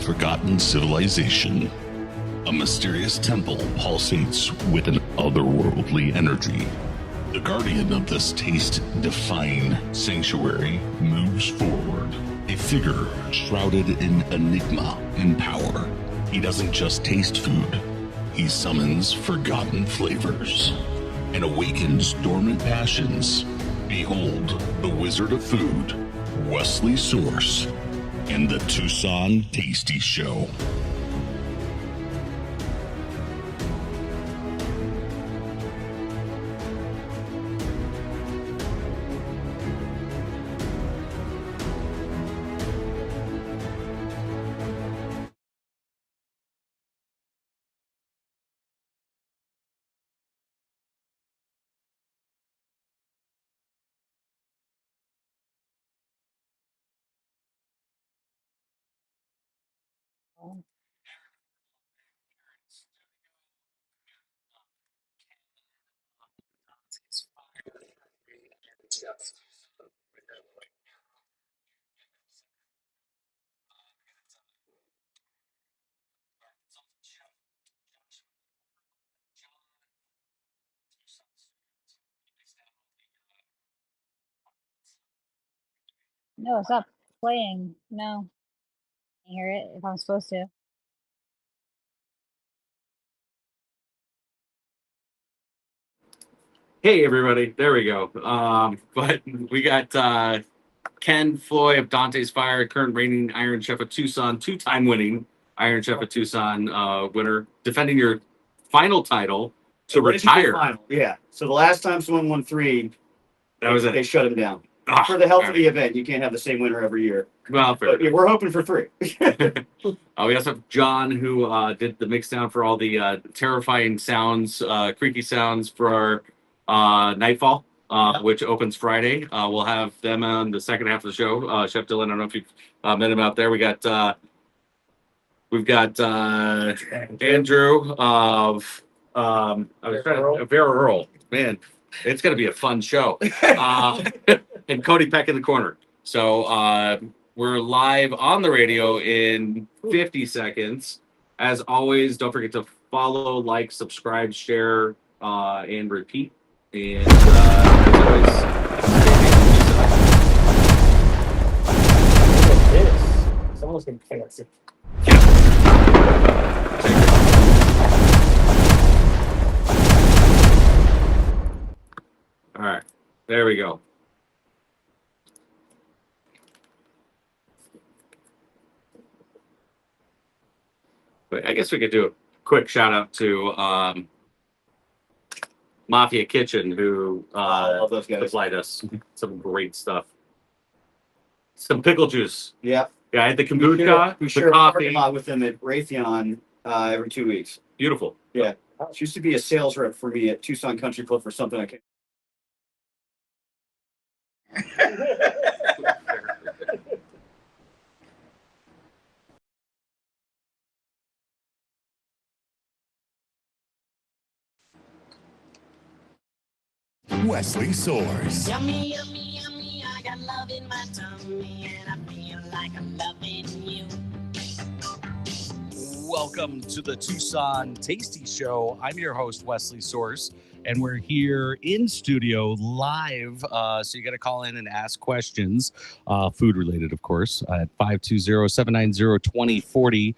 forgotten civilization. A mysterious temple pulsates with an otherworldly energy. The guardian of this taste-defying sanctuary moves forward, a figure shrouded in enigma and power. He doesn't just taste food, he summons forgotten flavors and awakens dormant passions. Behold, the Wizard of Food, Wesley Source, and the Tucson Tasty Show. No, stop playing. No. I hear it if I'm supposed to. Hey, everybody. There we go. But we got Ken Foy of Dante's Fire, current reigning Iron Chef of Tucson, two-time winning Iron Chef of Tucson winner, defending your final title to retire. Final. Yeah. So the last time someone won 3, they shut him down. For the health of the event, you can't have the same winner every year. Well, fair. But we're hoping for 3. We also have John, who did the mix down for all the terrifying sounds, creaky sounds for Nightfall, which opens Friday. We'll have them on the second half of the show. Chef Dillon, I don't know if you've met him out there. We've got Andrew of Vera Earl. Man, it's going to be a fun show. And Cody Peck in the corner. So we're live on the radio in 50 seconds. As always, don't forget to follow, like, subscribe, share, and repeat. And as always, someone's going to fancy. All right, there we go. But I guess we could do a quick shout out to Mafia Kitchen, who love those guys. supplied us some great stuff. Some pickle juice. Yeah. Yeah, I had the kombucha, We the share a coffee. parking lot with them at Raytheon every 2 weeks. Beautiful. Yeah. She used to be a sales rep for me at Tucson Country Club for something I can't. Wesley Source. Yummy, yummy, yummy, I got love in my tummy, and I feel like I'm loving you. Welcome to the Tucson Tasty Show. I'm your host, Wesley Source, and we're here in studio live. So you got to call in and ask questions, food related, of course, at 520-790-2040.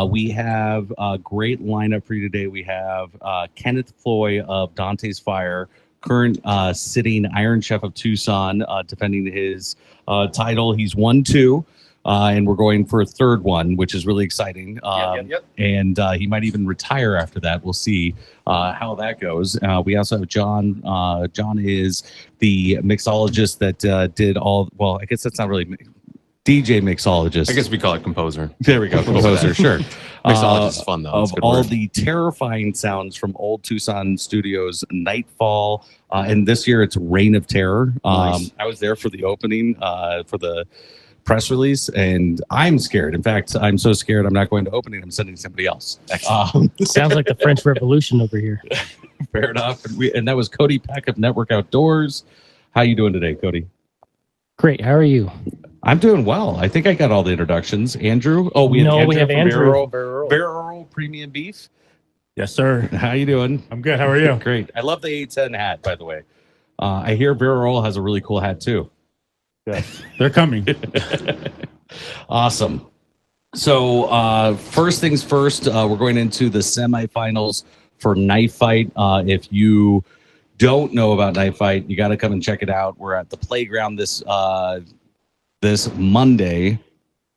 We have a great lineup for you today. We have Kenneth Foy of Dante's Fire, current sitting Iron Chef of Tucson, defending his title. He's won 2. And we're going for a 3rd one, which is really exciting. Yep. And he might even retire after that. We'll see how that goes. We also have John. John is the mixologist that did all. Well, I guess that's not really DJ mixologist. I guess we call it composer. There we go, composer. Sure. Mixologist is fun though. Of all the terrifying sounds from old Tucson studios, Nightfall, and this year it's Reign of Terror. Nice. I was there for the opening for the press release, and I'm scared. In fact, I'm so scared I'm not going to opening. I'm sending somebody else. Sounds like the French Revolution over here. Fair enough. And that was Cody Peck of Network Outdoors. How you doing today, Cody? Great. How are you? I'm doing well. I think I got all the introductions. Andrew. Oh, we have Andrew. Vera Earl Premium Beef. Yes, sir. How you doing? I'm good. How are you? Great. I love the 810 hat, by the way. I hear Vera Earl has a really cool hat too. Yes, they're coming. Awesome. So first things first, we're going into the semifinals for Knife Fight. If you don't know about Knife Fight, you got to come and check it out. We're at the playground this Monday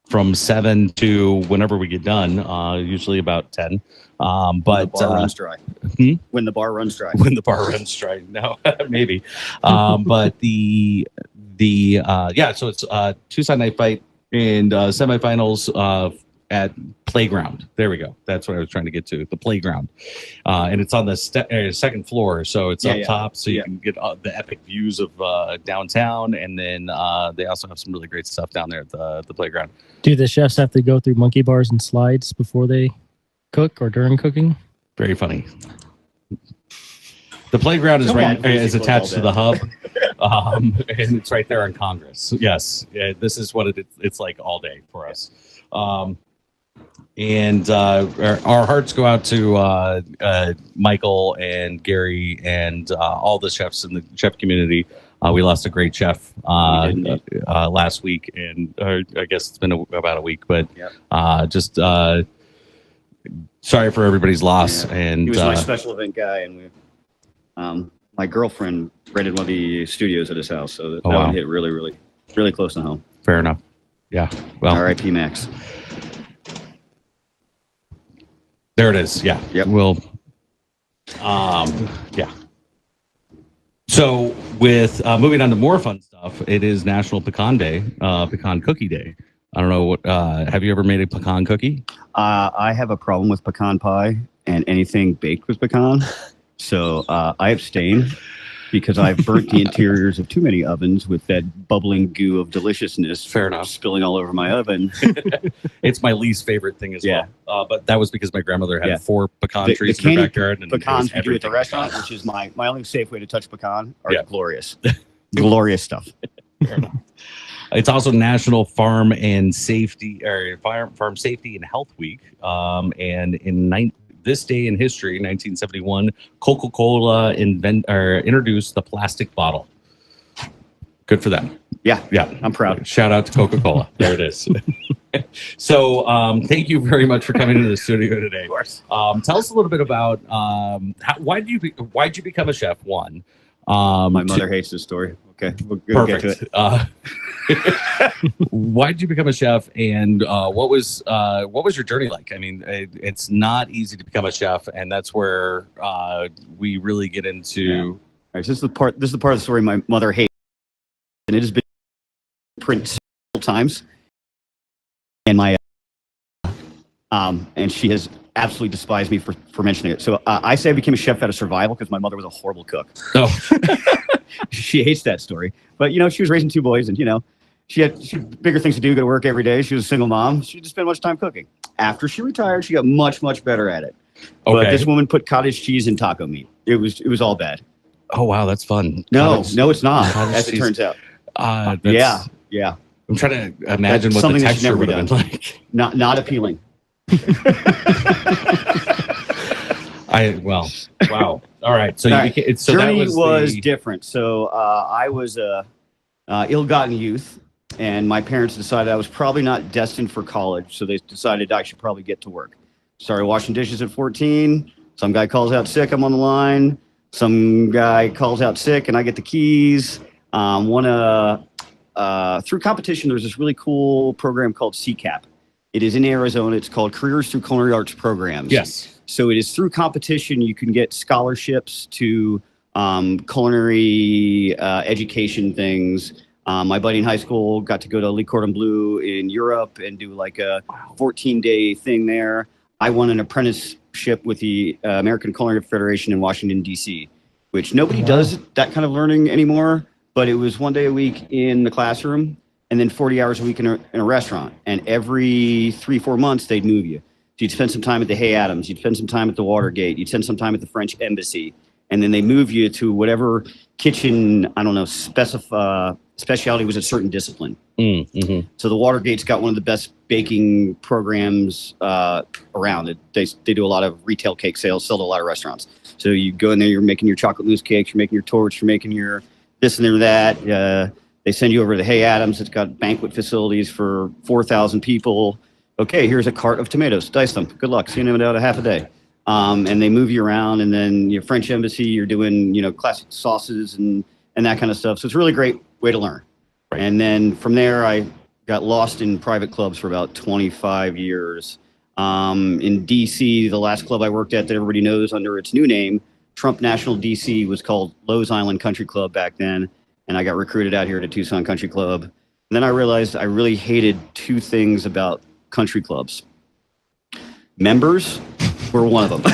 from 7 to whenever we get done, usually about 10. But when the bar runs dry. When the bar runs dry. When the bar runs dry. No, maybe. But so it's Tucson Knife Fight and semifinals at Playground. There we go. That's what I was trying to get to, the Playground. And it's on the second floor, so it's up top, so you can get the epic views of downtown, and then they also have some really great stuff down there at the Playground. Do the chefs have to go through monkey bars and slides before they cook or during cooking? Very funny. The Playground is attached to the hub, and it's right there in Congress. Yes, this is what it's like all day for us. And our hearts go out to Michael and Gary and all the chefs in the chef community. We lost a great chef last week, and I guess it's been about a week, but just sorry for everybody's loss. Yeah. And he was my special event guy, and my girlfriend rented one of the studios at his house, so that one hit really, really, really close to home. Fair enough. Yeah. Well, R.I.P. Max. There it is. Yeah. Yep. Well, yeah. So with moving on to more fun stuff, it is National Pecan Day, Pecan Cookie Day. I don't know what. Have you ever made a pecan cookie? I have a problem with pecan pie and anything baked with pecan, so I abstain because I've burnt the interiors of too many ovens with that bubbling goo of deliciousness. Fair enough. Spilling all over my oven. It's my least favorite thing as well. But that was because my grandmother had 4 pecan trees in her backyard. And pecans we do at the restaurant, which is my only safe way to touch pecan, are glorious. Glorious stuff. Fair enough. It's also National Farm Safety and Health Week. And in this day in history, 1971, Coca-Cola introduced the plastic bottle. Good for them. Yeah, yeah, I'm proud. Shout out to Coca-Cola. There it is. So, thank you very much for coming into the studio today. Of course. Tell us a little bit about why'd you become a chef? One. My mother hates this story. Okay, we'll perfect. Get to it. Why did you become a chef, and what was your journey like? I mean, it's not easy to become a chef, and that's where we really get into. Yeah. All right, so this is the part of the story my mother hates, and it has been print several times, and my and she has absolutely despised me for mentioning it. So I say I became a chef out of survival because my mother was a horrible cook. Oh. She hates that story. But, she was raising 2 boys, and, she had bigger things to do, go to work every day. She was a single mom. She didn't spend much time cooking. After she retired, she got much, much better at it. Okay. But this woman put cottage cheese in taco meat. It was all bad. Oh, wow. That's fun. No, it's not, as it turns out. Yeah. I'm trying to imagine what the texture would have been like. Not appealing. Wow. All right. So journey was different. So I was a ill-gotten youth, and my parents decided I was probably not destined for college, so they decided I should probably get to work. Started washing dishes at 14. Some guy calls out sick, I'm on the line. Some guy calls out sick, and I get the keys. Through competition, there's this really cool program called CCAP. It is in Arizona. It's called Careers Through Culinary Arts Programs. Yes. So it is through competition. You can get scholarships to culinary education things. My buddy in high school got to go to Le Cordon Bleu in Europe and do like a 14-day thing there. I won an apprenticeship with the American Culinary Federation in Washington, D.C., which nobody does that kind of learning anymore. But it was 1 day a week in the classroom and then 40 hours a week in a restaurant. And every 3-4 months, they'd move you. So you'd spend some time at the Hay Adams. You'd spend some time at the Watergate. You'd spend some time at the French Embassy. and then they move you to whatever kitchen, I don't know, specialty was a certain discipline. Mm-hmm. So the Watergate's got one of the best baking programs around. They do a lot of retail cake sales, sell to a lot of restaurants. So you go in there, you're making your chocolate mousse cakes, you're making your torts, you're making your this and that. They send you over to Hey Adams. It's got banquet facilities for 4,000 people. Okay, here's a cart of tomatoes. Dice them. Good luck. See you in about a half a day. And they move you around. And then your French embassy, you're doing, classic sauces and that kind of stuff. So it's a really great way to learn. Right. And then from there, I got lost in private clubs for about 25 years. In DC, the last club I worked at that everybody knows under its new name, Trump National DC, was called Lowe's Island Country Club back then. And I got recruited out here to Tucson Country Club. And then I realized I really hated two things about country clubs. Members were one of them.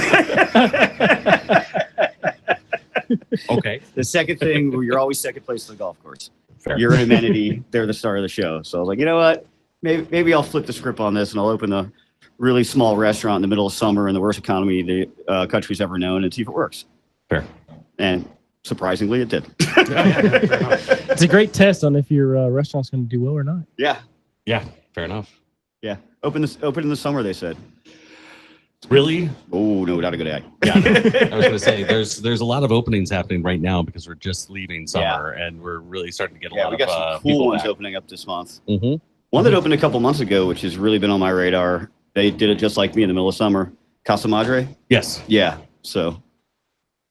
Okay. The second thing, you're always second place to the golf course. Fair. You're an amenity. They're the star of the show. So I was like, you know what? Maybe I'll flip the script on this and I'll open a really small restaurant in the middle of summer in the worst economy the country's ever known and see if it works. Fair. And surprisingly, it did. It's a great test on if your restaurant's going to do well or not. Yeah. Yeah. Fair enough. Yeah. Open in the summer, they said. Really? Oh, no, not a good eye. Yeah. I was going to say there's a lot of openings happening right now because we're just leaving summer and we're really starting to get a lot we got of some cool people ones back. opening up this month. Mm-hmm. One that opened a couple months ago, which has really been on my radar. They did it just like me in the middle of summer. Casa Madre? Yes. Yeah. So,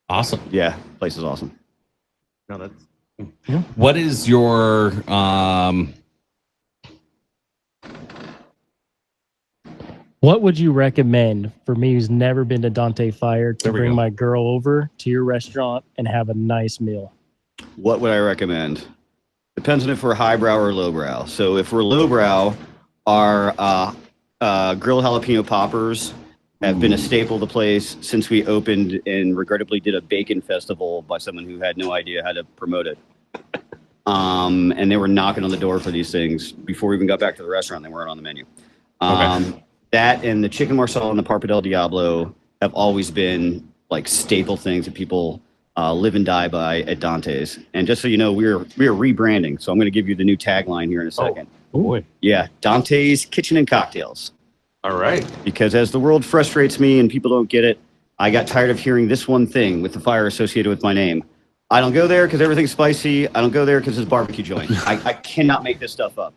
Awesome. yeah, place is awesome. No, that's. What is your What would you recommend for me who's never been to Dante Fire to There we bring go. my girl over to your restaurant and have a nice meal? What would I recommend? Depends on if we're highbrow or lowbrow. So if we're lowbrow, our grilled jalapeno poppers have been a staple of the place since we opened and regrettably did a bacon festival by someone who had no idea how to promote it. And they were knocking on the door for these things before we even got back to the restaurant. They weren't on the menu. That and the chicken marsala and the parpa del diablo have always been like staple things that people live and die by at Dante's. And just so you know, we are rebranding. So I'm going to give you the new tagline here in a second. Oh boy. Yeah, Dante's Kitchen and Cocktails. All right. Because as the world frustrates me and people don't get it, I got tired of hearing this one thing with the fire associated with my name. I don't go there because everything's spicy. I don't go there because it's a barbecue joint. I cannot make this stuff up.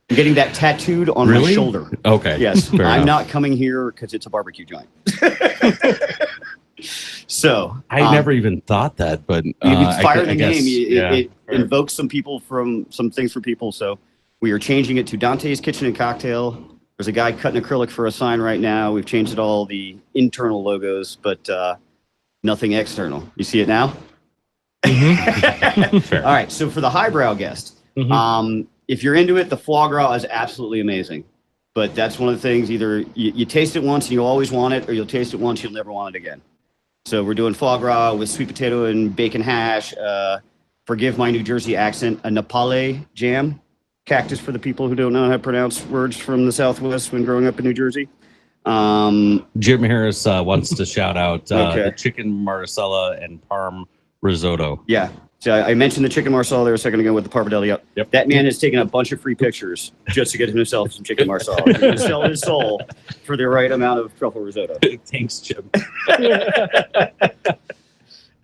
I'm getting that tattooed on my shoulder. Okay. Yes, Fair I'm enough. not coming here because it's a barbecue joint. So I never even thought that, but you fire the I guess, name. It fair. invokes some things for people. So we are changing it to Dante's Kitchen and Cocktail. There's a guy cutting acrylic for a sign right now. We've changed it all the internal logos, but nothing external. You see it now? Fair. All right. So for the highbrow guest, if you're into it, the foie gras is absolutely amazing. But that's one of the things, either you taste it once and you'll always want it, or you'll taste it once, you'll never want it again. So we're doing foie gras with sweet potato and bacon hash. Forgive my New Jersey accent, a Napale jam. Cactus for the people who don't know how to pronounce words from the Southwest when growing up in New Jersey. Jim Harris wants to shout out Okay. the chicken marsala and parm risotto. Yeah. So I mentioned the chicken marsala there a second ago with the parpadelli. Yep. That man has taken a bunch of free pictures just to get himself some chicken marsala. He's going to sell his soul for the right amount of truffle risotto. Thanks, Jim.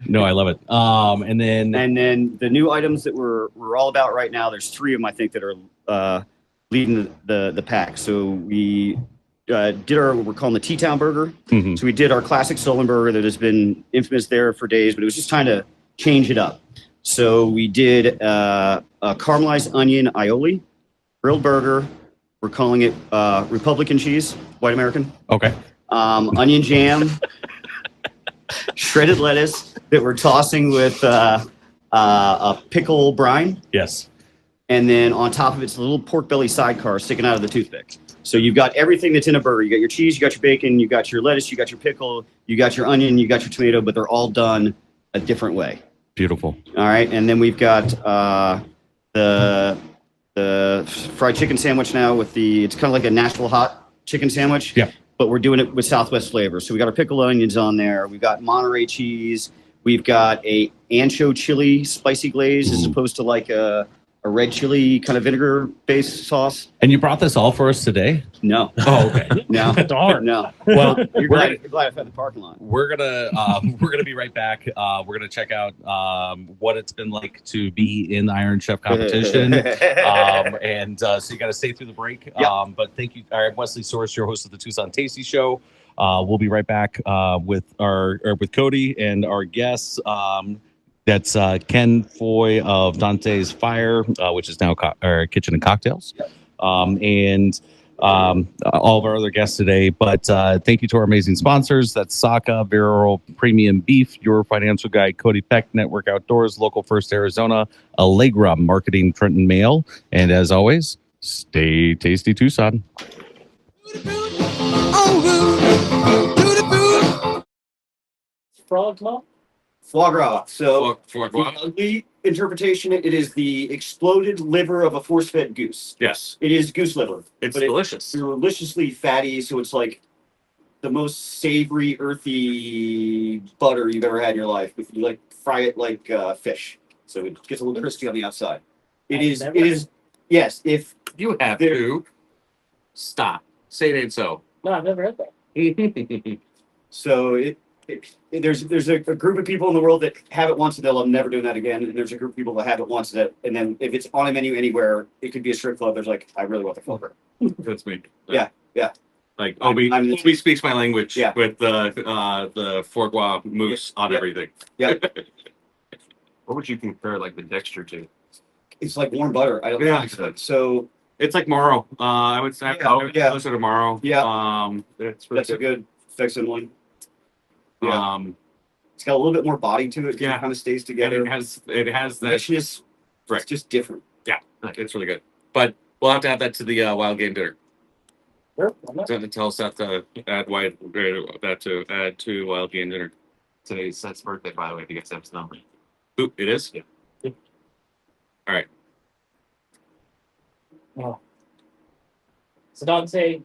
No, I love it. And then the new items that we're all about right now, there's three of them I think that are leading the pack. So we did we're calling the T-Town Burger. Mhm. So we did our classic stolen burger that has been infamous there for days, but it was just time to change it up. So we did a caramelized onion aioli, grilled burger. We're calling it Republican cheese, white American. Okay. Onion jam, shredded lettuce that we're tossing with a pickle brine. Yes. And then on top of it's a little pork belly sidecar sticking out of the toothpick. So you've got everything that's in a burger. You got your cheese, you got your bacon, you got your lettuce, you got your pickle, you got your onion, you got your tomato, but they're all done a different way. Beautiful. All right. And then we've got the fried chicken sandwich now with it's kind of like a Nashville hot chicken sandwich. Yeah. but we're doing it with Southwest flavor. So we got our pickled onions on there. We've got Monterey cheese. We've got a ancho chili spicy glaze as opposed to like a red chili kind of vinegar based sauce. And you brought this all for us today? No. Oh, okay. No. Darn. No. Well, You're glad I found the parking lot. we're gonna be right back. We're gonna check out what it's been like to be in the Iron Chef competition, and so you got to stay through the break. Yep. But thank you. I'm Wesley Source, your host of the Tucson Tasty Show. We'll be right back with Cody and our guests. That's Ken Foy of Dante's Fire, which is now Kitchen and Cocktails, and all of our other guests today. But thank you to our amazing sponsors. That's Saka, Vera Earl Premium Beef, Your Financial Guide, Cody Peck, Network Outdoors, Local First Arizona, Allegra Marketing, Trenton Mail, and as always, stay tasty, Tucson. Frog mouth? Foie gras. So For the ugly interpretation, it is the exploded liver of a force-fed goose. yes, It is goose liver. it's But delicious. It's deliciously fatty, so it's like the most savory, earthy butter you've ever had in your life. If you like fry it like fish, so it gets a little crispy on the outside. It is. Yes. If You have There- to stop. Say it ain't so. No, I've never had that. so, there's a group of people in the world that have it once and they'll never do that again. And there's a group of people that have it once and then if it's on a menu anywhere, it could be a strip club. There's like, I really want the flavor. That's me. Yeah. Like I'm Obi speaks my language. Yeah. With the foie gras mousse on everything. Yeah. What would you compare like the texture to? It's like warm butter. I don't Yeah. think so. So It's like Morrow. I would say Yeah, yeah. closer to Morrow. Yeah. It's really that's a good fixing one. Yeah. Um, It's got a little bit more body to it. Yeah. It kind of stays and together. it has that. Richness. Right. It's just different. Yeah, it's really good. But we'll have to add that to the wild game dinner. Sure, why not? So to tell Seth to add add to wild game dinner. Today's Seth's birthday, by the way, if you get Seth's number. Ooh, it is. Yeah. All right. Oh. So Dante,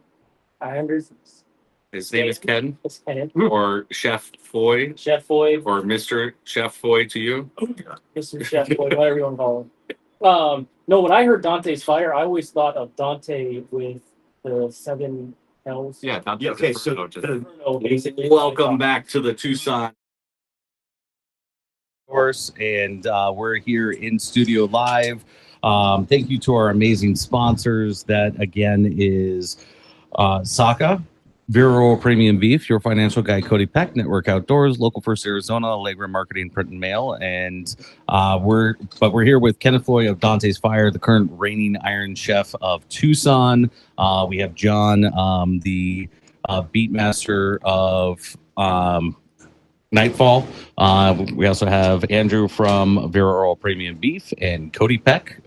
I understand. His name is Ken, It's Ken. or Chef Foy, Chef Foy, or Mr. Chef Foy to you. Mr. Chef Foy, whatever you want to call him. No, when I heard Dante's Fire, I always thought of Dante with the 7 Hells. Yeah, not Yeah, okay, so Inferno, basically. Welcome back to the Tucson. Course, and we're here in studio live. Thank you to our amazing sponsors. That again is Saka, Vera Earl Premium Beef, Your Financial Guide, Cody Peck, Network Outdoors, Local First Arizona, Allegra Marketing, Print and Mail, and we're here with Kenneth Foy of Dante's Fire, the current reigning Iron Chef of Tucson. We have John, the Beatmaster of Nightfall. We also have Andrew from Vera Earl Premium Beef and Cody Peck,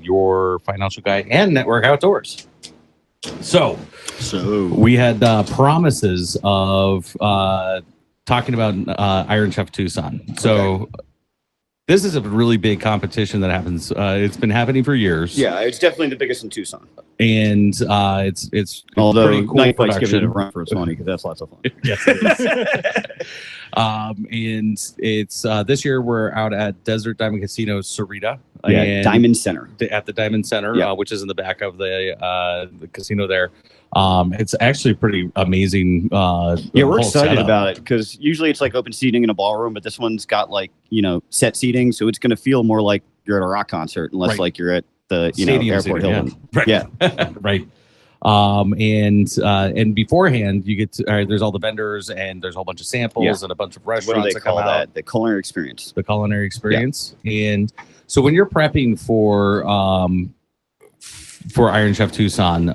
your financial guy and Network Outdoors. So we had promises of talking about Iron Chef Tucson. So this is a really big competition that happens. It's been happening for years. Yeah, it's definitely the biggest in Tucson. And it's Although pretty cool Night Fight's giving it a production. run for its money because that's lots of fun. Yes, it is. And it's this year we're out at Desert Diamond Casino Sahuarita. Yeah, and Diamond Center. at the Diamond Center, Yeah. which is in the back of the casino there. It's actually pretty amazing. Yeah, we're whole excited setup. about it because usually it's like open seating in a ballroom, but this one's got like, set seating. So it's going to feel more like you're at a rock concert unless Right. like you're at the, Stadium Airport seating, Hilton. Right. Yeah. Right. And beforehand, you get to, there's all the vendors and there's a whole bunch of samples Yeah. and a bunch of What restaurants do they that come call out. that? The culinary experience. The culinary experience. And so when you're prepping for Iron Chef Tucson,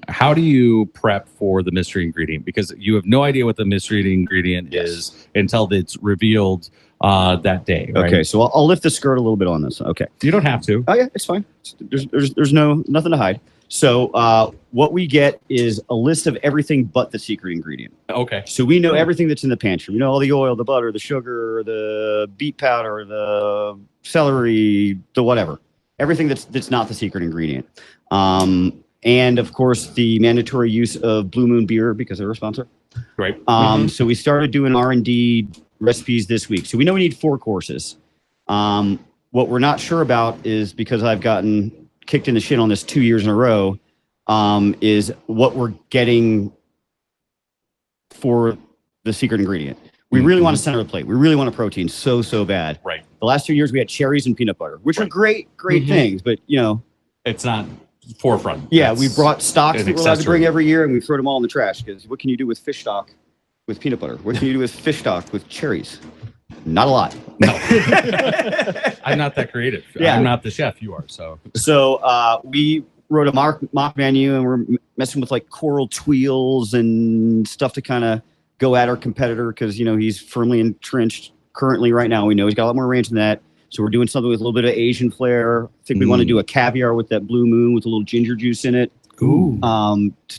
how do you prep for the mystery ingredient? Because you have no idea what the mystery ingredient is until it's revealed that day. Right? Okay, so I'll lift the skirt a little bit on this. Okay. You don't have to. Oh yeah, it's fine. There's nothing to hide. So what we get is a list of everything but the secret ingredient. Okay. So we know everything that's in the pantry. We know all the oil, the butter, the sugar, the beet powder, the celery, the whatever. Everything that's not the secret ingredient. and of course the mandatory use of Blue Moon beer because they're a sponsor. Right. So we started doing R&D recipes this week. So we know we need 4 courses. What we're not sure about is, because I've gotten kicked in the shit on this 2 years in a row, is what we're getting for the secret ingredient. We really want a center of the plate. We really want a protein so bad. Right. The last 2 years we had cherries and peanut butter, which are great things, but you know, it's not forefront. Yeah, That's we brought stocks an that we're allowed to accessory. bring every year, and we throw them all in the trash, because what can you do with fish stock with peanut butter? What can you do with fish stock with cherries? Not a lot. No. I'm not that creative. Yeah. I'm not the chef. You are. So We wrote a mock menu, and we're messing with like coral tweels and stuff to kind of go at our competitor, because you know he's firmly entrenched currently right now. We know he's got a lot more range than that. So we're doing something with a little bit of Asian flair. I think we want to do a caviar with that Blue Moon with a little ginger juice in it. Ooh.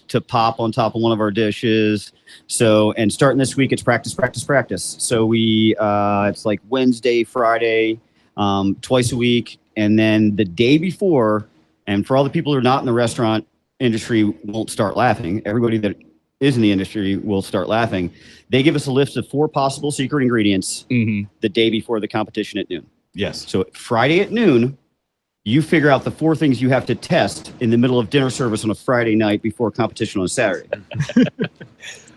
To pop on top of one of our dishes. So, and starting this week, it's practice. So we, it's like Wednesday, Friday, twice a week. And then the day before, and for all the people who are not in the restaurant industry won't start laughing. Everybody that is in the industry will start laughing. They give us a list of 4 possible secret ingredients the day before the competition at noon. Yes. So Friday at noon, you figure out the 4 things you have to test in the middle of dinner service on a Friday night before competition on a Saturday.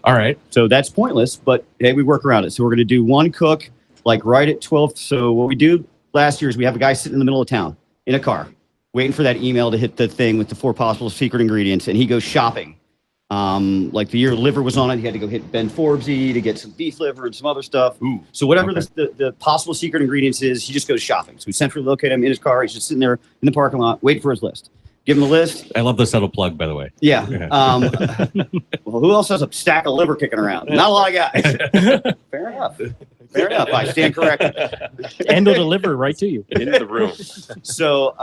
All right. So that's pointless, but hey, we work around it. So we're going to do 1 cook like right at 12. So what we do last year is we have a guy sitting in the middle of town in a car, waiting for that email to hit the thing with the 4 possible secret ingredients, and he goes shopping. Like the year liver was on it, he had to go hit Ben Forbesy to get some beef liver and some other stuff. Ooh, so whatever the possible secret ingredients is, he just goes shopping. So we centrally locate him in his car. He's just sitting there in the parking lot, waiting for his list. Give him the list. I love the subtle plug, by the way. Yeah. Well, who else has a stack of liver kicking around? Not a lot of guys. Fair enough. I stand corrected. And it'll deliver right to you. Into the room. So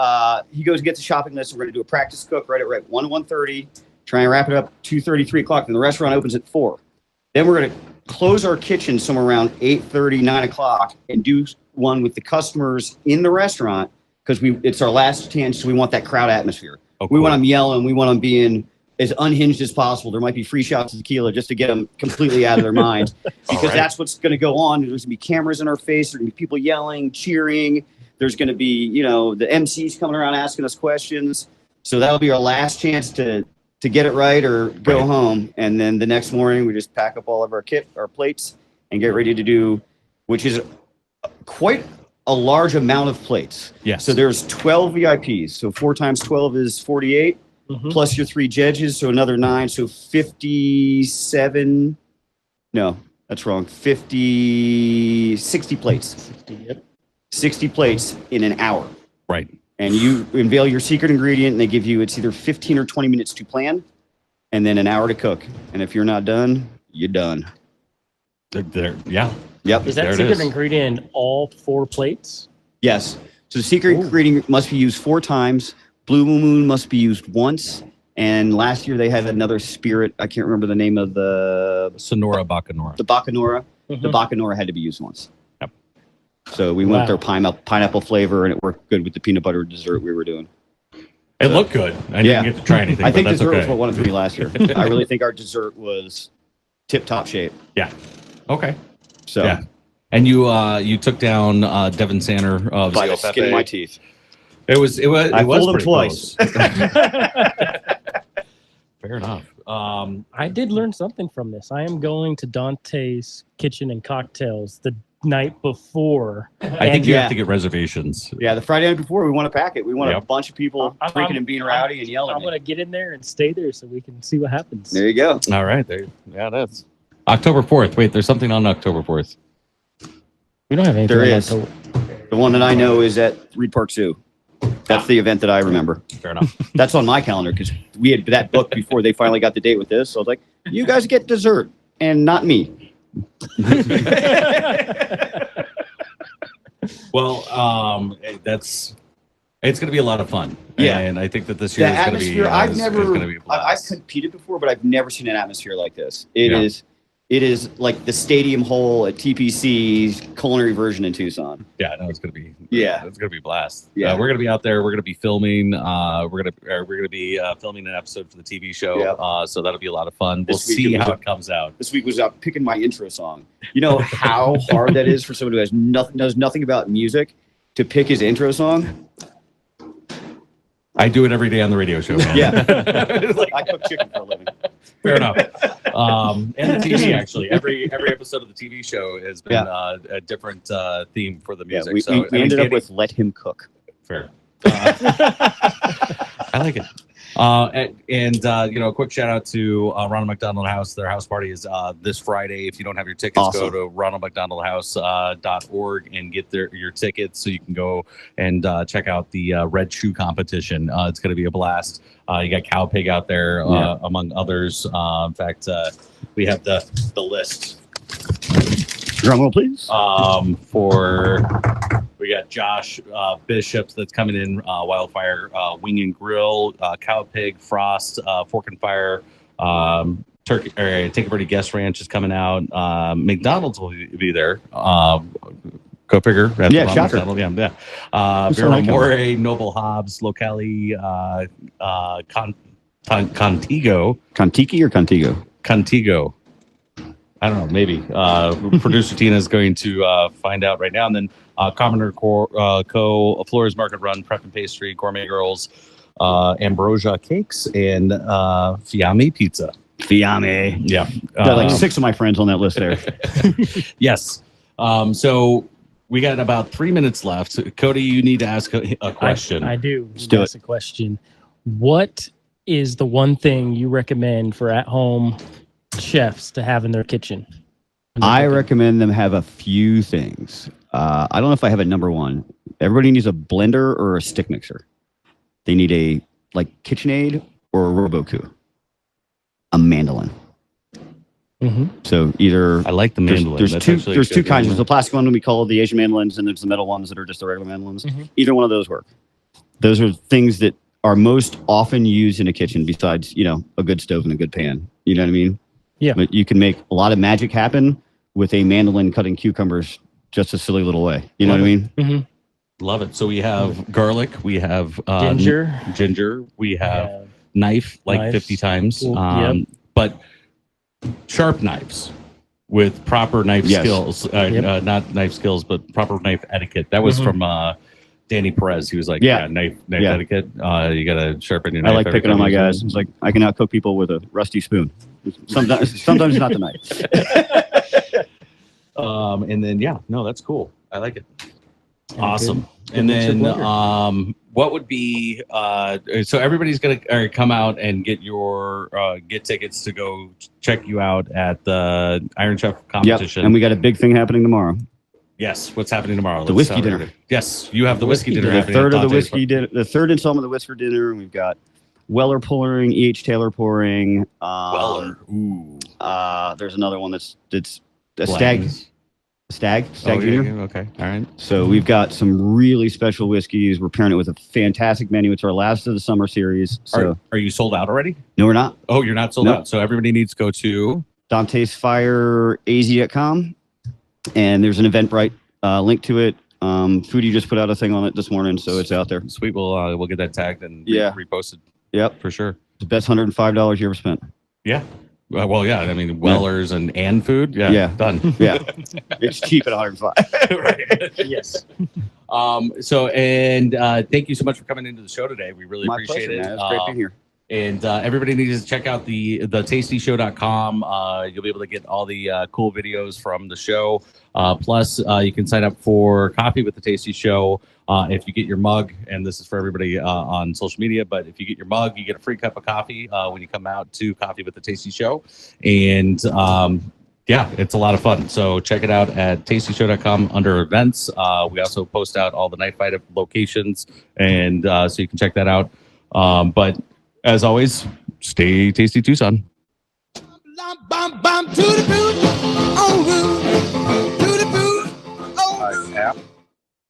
he goes and gets a shopping list. We're going to do a practice cook right at 1 to 1:30. Try and wrap it up 2:30, 3 o'clock. Then the restaurant opens at 4. Then we're going to close our kitchen somewhere around 8:30, 9 o'clock, and do one with the customers in the restaurant, because it's our last chance. So we want that crowd atmosphere. Oh, We cool. want them yelling. We want them being as unhinged as possible. There might be free shots of tequila just to get them completely out of their minds, because that's what's going to go on. There's going to be cameras in our face. There's going to be people yelling, cheering. There's going to be, the MCs coming around asking us questions. So that'll be our last chance to get it right or go home. And then the next morning, we just pack up all of our plates, and get ready to do, which is quite a large amount of plates. Yes. So there's 12 VIPs. So 4 times 12 is 48, plus your 3 judges. So another 9. So 57. No, that's wrong. 60 plates. 60 plates in an hour. Right. And you unveil your secret ingredient, and they give you, it's either 15 or 20 minutes to plan, and then an hour to cook. And if you're not done, you're done. Yeah. Yep. Is that secret ingredient in all 4 plates? Yes. So the secret ingredient must be used 4 times. Blue Moon must be used once. And last year they had another spirit. I can't remember the name of the Sonora Bacanora. The Bacanora. The Bacanora had to be used once. Yep. So we went with their pineapple flavor, and it worked good with the peanut butter dessert we were doing. It looked good. I didn't get to try anything. I think but that's dessert okay. was what won it for me last year. I really think our dessert was tip-top shape. Yeah. Okay. So. Yeah. And you took down Devin Sanner of By Zio the skin of Pepe. my teeth. It was I was fooled him pretty twice. close. Fair enough. I did learn something from this. I am going to Dante's Kitchen and Cocktails the night before. I think you have to get reservations. Yeah, the Friday night before, we want to pack it. We want a Yep. bunch of people drinking and being rowdy and yelling. I'm going to get in there and stay there so we can see what happens. There you go. All right. Yeah, that's October 4th. Wait, there's something on October 4th. We don't have anything. There on is. October. The one that I know is at Reed Park Zoo. That's the event that I remember. Fair enough. That's on my calendar, because we had that booked before they finally got the date with this. So I was like, you guys get dessert and not me. Well, it's going to be a lot of fun. Yeah. And I think that this The year is going to be atmosphere, I've is going to be a I've blast. competed before, but I've never seen an atmosphere like this. It It is like the stadium hole at TPC's culinary version in Tucson. Yeah, no, it's gonna be. Yeah. It's gonna be a blast. Yeah. We're gonna be out there. We're gonna be filming. We're gonna be filming an episode for the TV show. Yeah. So that'll be a lot of fun. We'll This week see it was how a- it comes out. This week was out picking my intro song. You know how hard that is for someone who has knows nothing about music to pick his intro song? I do it every day on the radio show, man. Yeah. I cook chicken for a living. Fair enough. And the TV actually, every episode of the TV show has been a different theme for the Yeah, music. we ended up with Let Him Cook. Fair. I like it. A quick shout out to Ronald McDonald House. Their house party is this Friday. If you don't have your tickets, Awesome. go to ronaldmcdonaldhouse.org and get your tickets so you can go and check out the red shoe competition. It's going to be a blast. You got Cow Pig out there, among others. In fact, we have the list. Drum roll, please. We got Josh Bishops that's coming in, Wildfire, Wing and Grill, Cow Pig, Frost, Fork and Fire, Take a Birdie Guest Ranch is coming out. McDonald's will be there. Go figure. Yeah, shocker. Yeah. Who's Vera like him? Moray, Noble Hobbs, Locali, Contigo. Contiki or Contigo? Contigo. I don't know, maybe. Producer Tina is going to find out right now. And then Commoner Co., Flores Market Run, Prep and Pastry, Gourmet Girls, Ambrosia Cakes, and Fiamme Pizza. Fiamme. Yeah. Got like 6 of my friends on that list there. Yes. So we got about 3 minutes left. Cody, you need to ask a question. I do. Let's do Ask a question. What is the one thing you recommend for at-home chefs to have in their kitchen? I recommend them have a few things. I don't know if I have a number one. Everybody needs a blender or a stick mixer. They need a KitchenAid or a Roku. A mandolin. Mm-hmm. So either I like the mandolin. There's That's two. actually There's good. two kinds. There's the plastic one we call the Asian mandolins, and there's the metal ones that are just the regular mandolins. Mhm. Either one of those work. Those are things that are most often used in a kitchen, besides a good stove and a good pan. You know what I mean? Yeah. But you can make a lot of magic happen with a mandolin cutting cucumbers just a silly little way. You know what I mean? Mm-hmm. Love it. So we have garlic. We have Ginger. We have knife 50 times. Yep. But sharp knives with proper knife skills. Not knife skills, but proper knife etiquette. That was from Danny Perez. He was like, knife etiquette. You got to sharpen your knife. I like picking on my time. guys. It's like I can outcook people with a rusty spoon. Sometimes it's not the knife. And then that's cool. I like it. And Awesome. good And mix of then blender. what would be so everybody's gonna come out and get your get tickets to go check you out at the Iron Chef competition. Yep. And we got a big thing happening tomorrow. Yes, what's happening tomorrow? The whiskey dinner. Yes, you have the whiskey dinner. The happening third at of the Dante's whiskey dinner. The third installment of the whiskey dinner. And we've got Weller pouring, E.H. Taylor pouring. Weller. Ooh. There's another one that's a Blends. Stag Oh, Junior. yeah, okay. All right. So we've got some really special whiskeys. We're pairing it with a fantastic menu. It's our last of the summer series. So Are you sold out already? no, we're not. Oh, you're not sold Nope. out. So everybody needs to go to Dante's Fire AZ.com. And there's an Eventbrite link to it. Foodie just put out a thing on it this morning, so it's out there. Sweet. We'll get that tagged and reposted. Yep. For sure. The best $105 you ever spent. Yeah. Well, yeah. I mean, Wellers and food. Yeah. Yeah. Done. Yeah. It's cheap at 105. Right. Yes. So thank you so much for coming into the show today. We really My appreciate pleasure, it. man. It's great being here. And everybody needs to check out the tastyshow.com. You'll be able to get all the cool videos from the show. Plus, you can sign up for Coffee with the Tasty Show. If you get your mug, and this is for everybody on social media, but if you get your mug, you get a free cup of coffee when you come out to Coffee with the Tasty Show. And it's a lot of fun. So check it out at tastyshow.com under events. We also post out all the night fight locations, and so you can check that out. But as always, stay tasty, Tucson. Bum to the boot, oh, to the boot, oh.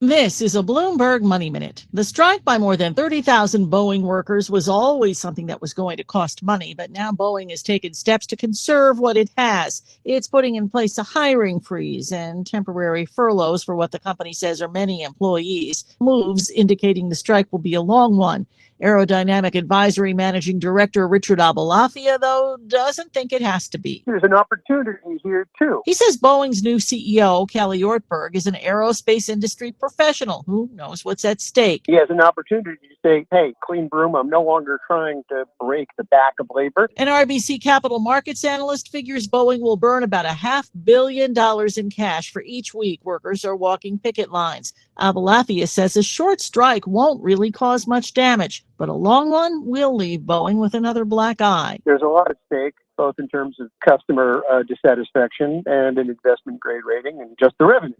This is a Bloomberg Money Minute. The strike by more than 30,000 Boeing workers was always something that was going to cost money, but now Boeing has taken steps to conserve what it has. It's putting in place a hiring freeze and temporary furloughs for what the company says are many employees. Moves indicating the strike will be a long one. Aerodynamic Advisory Managing Director Richard Abalafia, though, doesn't think it has to be. There's an opportunity here, too. He says Boeing's new CEO, Kelly Ortberg, is an aerospace industry professional who knows what's at stake. He has an opportunity to say, hey, clean broom, I'm no longer trying to break the back of labor. An RBC capital markets analyst figures Boeing will burn about $500 million in cash for each week workers are walking picket lines. Abalafia says a short strike won't really cause much damage, but a long one will leave Boeing with another black eye. There's a lot at stake, both in terms of customer dissatisfaction and an investment grade rating and just the revenue.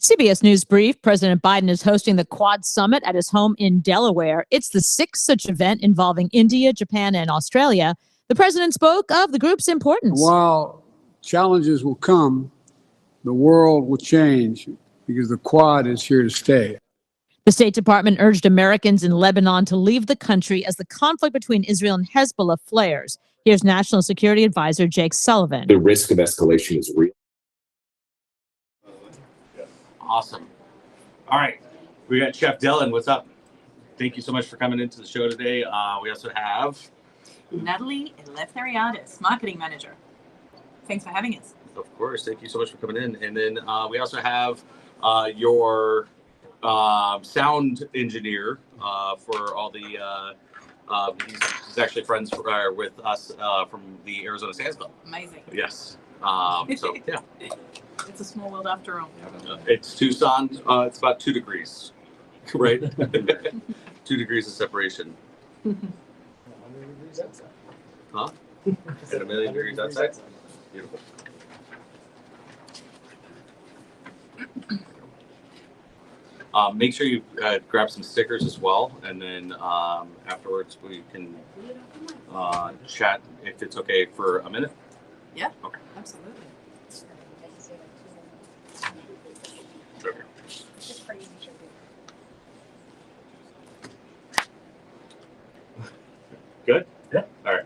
CBS News Brief, President Biden is hosting the Quad Summit at his home in Delaware. It's the sixth such event involving India, Japan, and Australia. The president spoke of the group's importance. While challenges will come, the world will change because the Quad is here to stay. The State Department urged Americans in Lebanon to leave the country as the conflict between Israel and Hezbollah flares. Here's National Security Advisor Jake Sullivan. The risk of escalation is real. Awesome. All right. We got Chef Dillon. What's up? Thank you so much for coming into the show today. We also have Natalie Eleftheriadis, Marketing Manager. Thanks for having us. Of course. Thank you so much for coming in. And then we also have your sound engineer for all the he's actually friends with us from the Arizona Sands Club. Amazing. Yes. So yeah, it's a small world after all. It's Tucson. It's about 2 degrees, right? 2 degrees of separation. 100 degrees outside. Huh? At 1 million degrees outside. Beautiful. Make sure you grab some stickers as well, and then afterwards we can chat if it's okay for a minute. Yeah, okay. Absolutely. Okay. Good? Yeah. All right.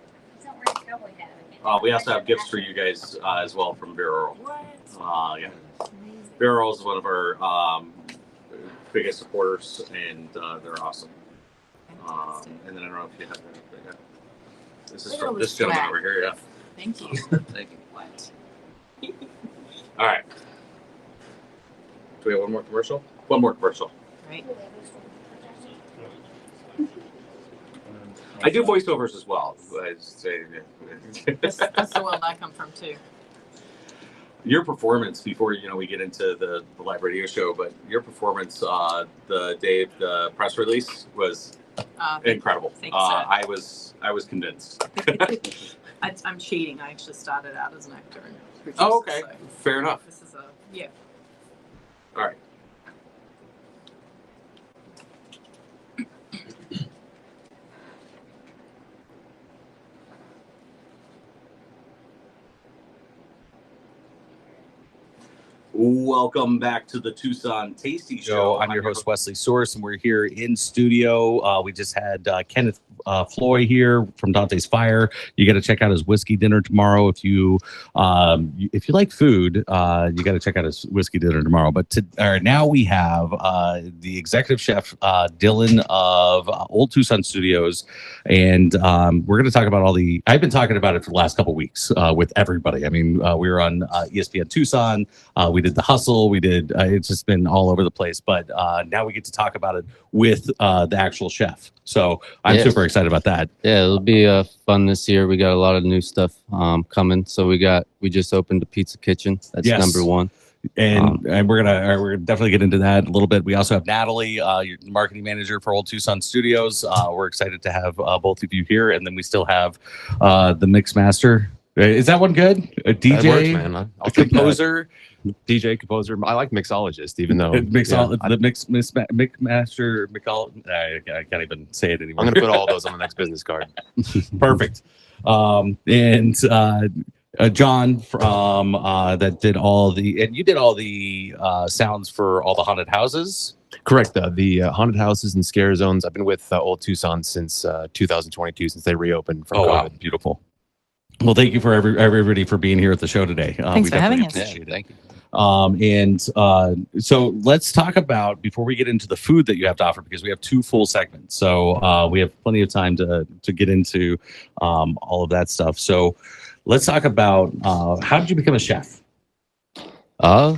We also have gifts for you guys as well from Vera Earl. What? Yeah. Vera Earl is one of our biggest supporters, and they're awesome. And then I don't know if you have that. But yeah. This is from this gentleman over here. Yeah. Thank you. Thank you. What? All right. Do we have one more commercial? One more commercial. Right. I do voiceovers as well. I say, That's the world I come from too. Your performance before we get into the live radio show, but your performance the day of the press release was incredible. Thanks, sir. I was convinced. I'm cheating. I actually started out as an actor and producer. Oh, okay. So fair enough. this is yeah. All right. Welcome back to the Tucson Tasty Show. I'm your host, Wesley Source, and we're here in studio. We just had Kenneth Floy here from Dante's Fire. You got to check out his whiskey dinner tomorrow. If you like food, you got to check out his whiskey dinner tomorrow. But now we have the executive chef, Dillon of Old Tucson Studios. And we're going to talk about I've been talking about it for the last couple of weeks with everybody. I mean, we were on ESPN Tucson. We did The Hustle. We did, it's just been all over the place. But now we get to talk about it with the actual chef. So I'm super excited about that. Yeah, it'll be fun this year. We got a lot of new stuff coming. So we just opened a pizza kitchen. That's number one. And we're gonna definitely get into that a little bit. We also have Natalie, your marketing manager for Old Tucson Studios. We're excited to have both of you here, and then we still have the mix master. Is that one good? A DJ, that works, man. a composer, DJ, composer. I like mixologist, even though the mix master. I can't even say it anymore. I'm gonna put all those on the next business card. Perfect. John from that did all the, and you did all the sounds for all the haunted houses. Correct. The haunted houses and scare zones. I've been with Old Tucson since 2022, since they reopened from COVID. Wow, beautiful. Well, thank you for everybody for being here at the show today. Thanks for having us. Appreciate it. Thank you. So let's talk about, before we get into the food that you have to offer, because we have 2 full segments. So we have plenty of time to get into all of that stuff. So let's talk about how did you become a chef? I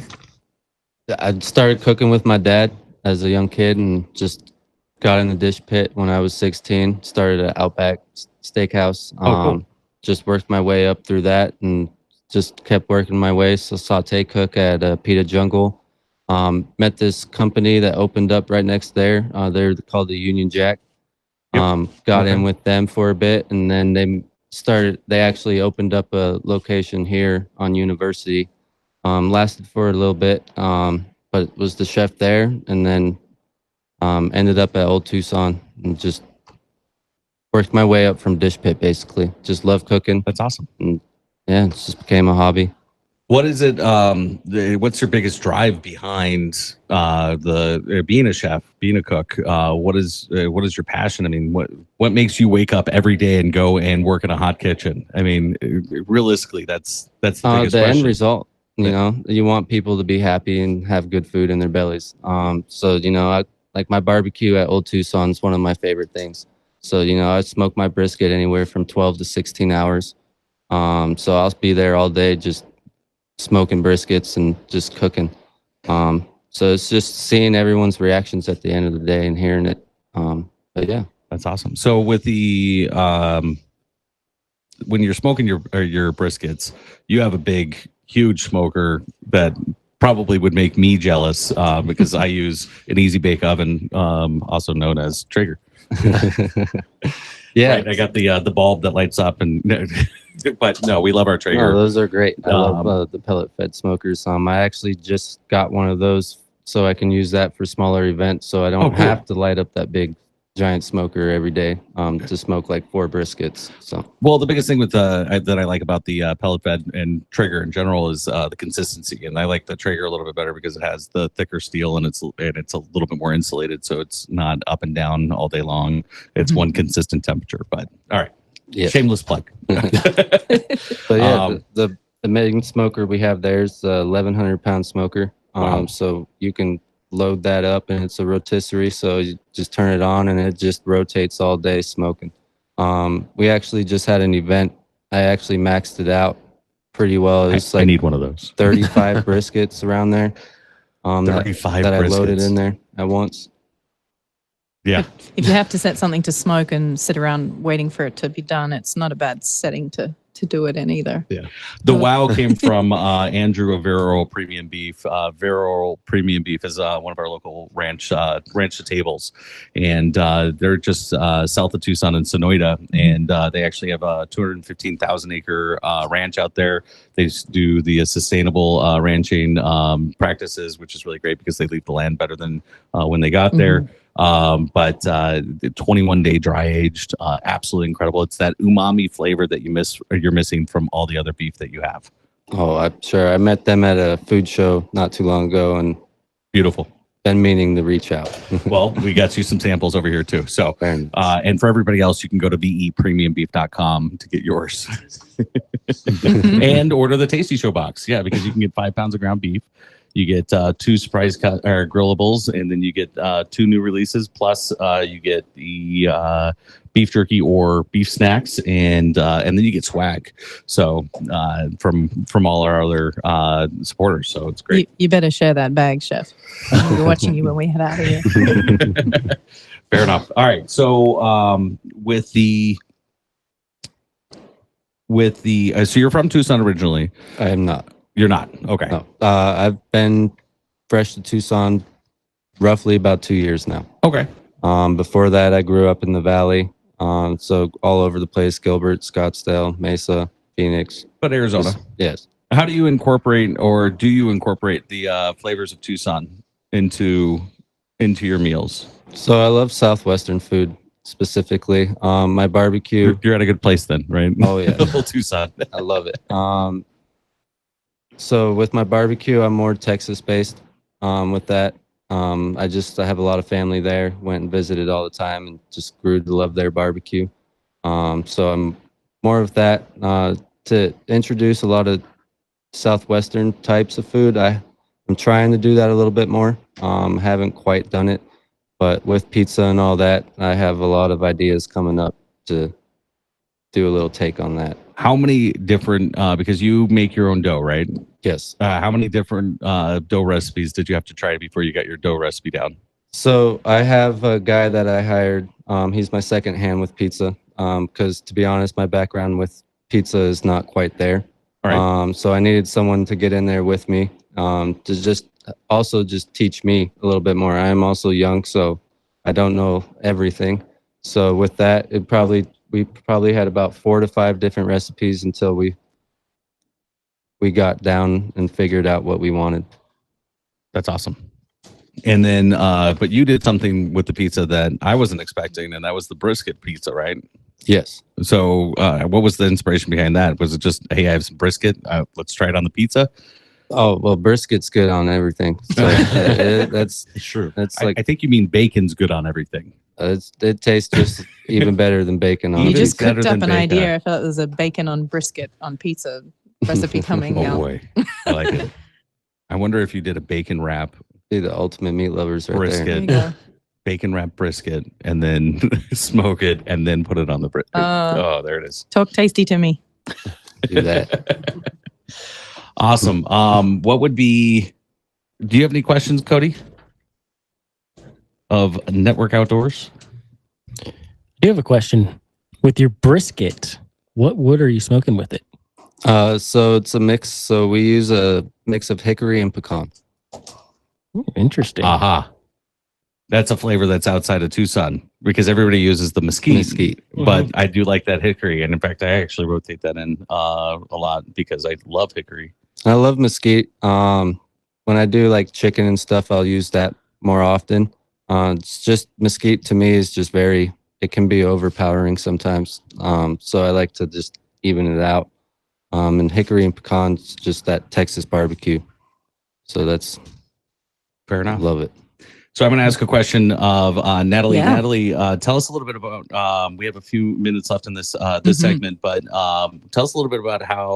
started cooking with my dad as a young kid and just got in the dish pit when I was 16. Started at Outback Steakhouse. Cool. Just worked my way up through that and just kept working my way. So saute cook at Pita Jungle. Met this company that opened up right next there. They're called the Union Jack. Got in with them for a bit, and then they actually opened up a location here on University. Lasted for a little bit, but was the chef there, and then ended up at Old Tucson and just worked my way up from dish pit, basically. Just love cooking. That's awesome. And yeah, it just became a hobby. What is it? What's your biggest drive behind being a chef, being a cook? What is your passion? I mean, what makes you wake up every day and go and work in a hot kitchen? I mean, realistically, that's the biggest question. End result. You know, you want people to be happy and have good food in their bellies. So I like my barbecue at Old Tucson is one of my favorite things. So I smoke my brisket anywhere from 12 to 16 hours. So I'll be there all day just smoking briskets and just cooking. So it's just seeing everyone's reactions at the end of the day and hearing it. But yeah, that's awesome. So with the when you're smoking your briskets, you have a big, huge smoker that probably would make me jealous because I use an easy bake oven, also known as Traeger. Yeah, right, I got the bulb that lights up, and but no, we love our Traeger. Oh, those are great. I love the pellet fed smokers. I actually just got one of those so I can use that for smaller events, so I don't have to light up that big giant smoker every day to smoke like 4 briskets. So well, the biggest thing with that I like about the pellet fed and Traeger in general is the consistency, and I like the Traeger a little bit better because it has the thicker steel and it's a little bit more insulated, so it's not up and down all day long. It's one consistent temperature. But all right, shameless plug. But yeah, the main smoker we have there is a 1,100-pound smoker. So you can load that up, and it's a rotisserie, so you just turn it on and it just rotates all day smoking. We actually just had an event. I actually maxed it out pretty well. It's I need one of those. 35 briskets around there. 35 that I briskets. loaded in there at once. Yeah. If you have to set something to smoke and sit around waiting for it to be done, it's not a bad setting to do it in either. Yeah. The wow came from Andrew of Vera Earl Premium Beef. Vera Earl Premium Beef is one of our local ranch to tables, and they're just south of Tucson in Sonoita, and they actually have a 215,000 acre ranch out there. They do the sustainable ranching practices, which is really great because they leave the land better than when they got there. But 21-day dry aged, absolutely incredible. It's that umami flavor that you're missing from all the other beef that you have. Oh, I'm sure. I met them at a food show not too long ago, and beautiful. Been meaning to reach out. Well, we got you some samples over here too. So, and for everybody else, you can go to vepremiumbeef.com to get yours and order the Tasty Show box. Yeah, because you can get 5 pounds of ground beef. You get 2 surprise grillables, and then you get 2 new releases. Plus, you get the beef jerky or beef snacks, and then you get swag. So from all our other supporters. So it's great. You better share that bag, Chef. We're watching you when we head out of here. Fair enough. All right. So with the so you're from Tucson originally. I am not. You're not? Okay. No. I've been fresh to Tucson roughly about 2 years now. Okay. Before that, I grew up in the Valley. So all over the place, Gilbert, Scottsdale, Mesa, Phoenix. But Arizona. Yes. How do you incorporate, or do you incorporate the flavors of Tucson into your meals? So I love Southwestern food. specifically. My barbecue. You're at a good place then, right? Oh yeah, Old Tucson. I love it. So with my barbecue, I'm more Texas based. With that, I have a lot of family there. Went and visited all the time, and just grew to love their barbecue. So I'm more of that to introduce a lot of Southwestern types of food. I'm trying to do that a little bit more. Haven't quite done it, but with pizza and all that, I have a lot of ideas coming up to do a little take on that. How many different, because you make your own dough, right? Yes. How many different dough recipes did you have to try before you got your dough recipe down? So I have a guy that I hired. He's my second hand with pizza. Because to be honest, my background with pizza is not quite there. All right. So I needed someone to get in there with me to just teach me a little bit more. I am also young, so I don't know everything. So with that, we probably had about 4 to 5 different recipes until we got down and figured out what we wanted. That's awesome. And then, but you did something with the pizza that I wasn't expecting, and that was the brisket pizza, right? Yes. So what was the inspiration behind that? Was it just, hey, I have some brisket, let's try it on the pizza? Oh, well, brisket's good on everything. So that's true. That's like I think you mean bacon's good on everything. It tastes just even better than bacon on You it. just cooked up an idea. I felt there's a bacon on brisket on pizza recipe coming Oh out. boy, I like it. I wonder if you did a bacon wrap. Be the ultimate meat lovers right brisket, there. There you go. Bacon wrap brisket, and then smoke it, and then put it on the brisket. Oh, there it is. Talk tasty to me. Do that. Awesome. What would be? Do you have any questions, Cody? Of Network Outdoors? I do have a question. With your brisket, what wood are you smoking with it? So it's a mix. So we use a mix of hickory and pecan. Ooh, interesting. Aha. That's a flavor that's outside of Tucson because everybody uses the mesquite. But I do like that hickory. And in fact, I actually rotate that in a lot because I love hickory. I love mesquite. When I do like chicken and stuff, I'll use that more often. It's just mesquite to me is just it can be overpowering sometimes. So I like to just even it out. And hickory and pecans, just that Texas barbecue. So that's fair enough. Love it. So I'm going to ask a question of Natalie. Yeah. Natalie, tell us a little bit about. We have a few minutes left in this segment, but tell us a little bit about how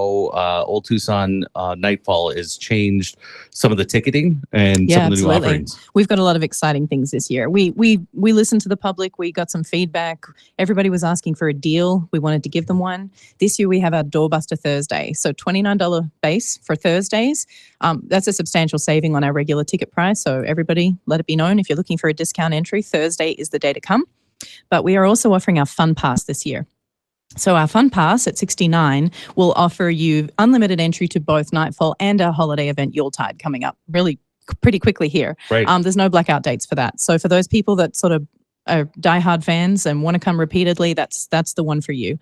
Old Tucson Nightfall has changed some of the ticketing and some of the new offerings. We've got a lot of exciting things this year. We listened to the public. We got some feedback. Everybody was asking for a deal. We wanted to give them one. This year we have our Doorbuster Thursday. So $29 base for Thursdays. That's a substantial saving on our regular ticket price. So everybody, let it be known. If you're looking for a discount entry, Thursday is the day to come. But we are also offering our Fun Pass this year. So our Fun Pass at $69 will offer you unlimited entry to both Nightfall and our holiday event Yuletide coming up really pretty quickly here. Right. There's no blackout dates for that. So for those people that sort of are diehard fans and want to come repeatedly, that's the one for you.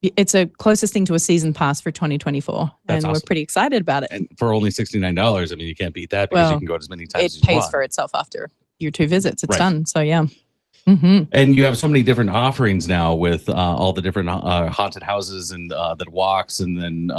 It's a closest thing to a season pass for 2024, That's and we're awesome. pretty excited about it. And for only $69, I mean, you can't beat that because you can go as many times as It you pays want. for itself after your 2 visits. It's Right. done. So yeah. Mm-hmm. And you have so many different offerings now with all the different haunted houses and that walks and then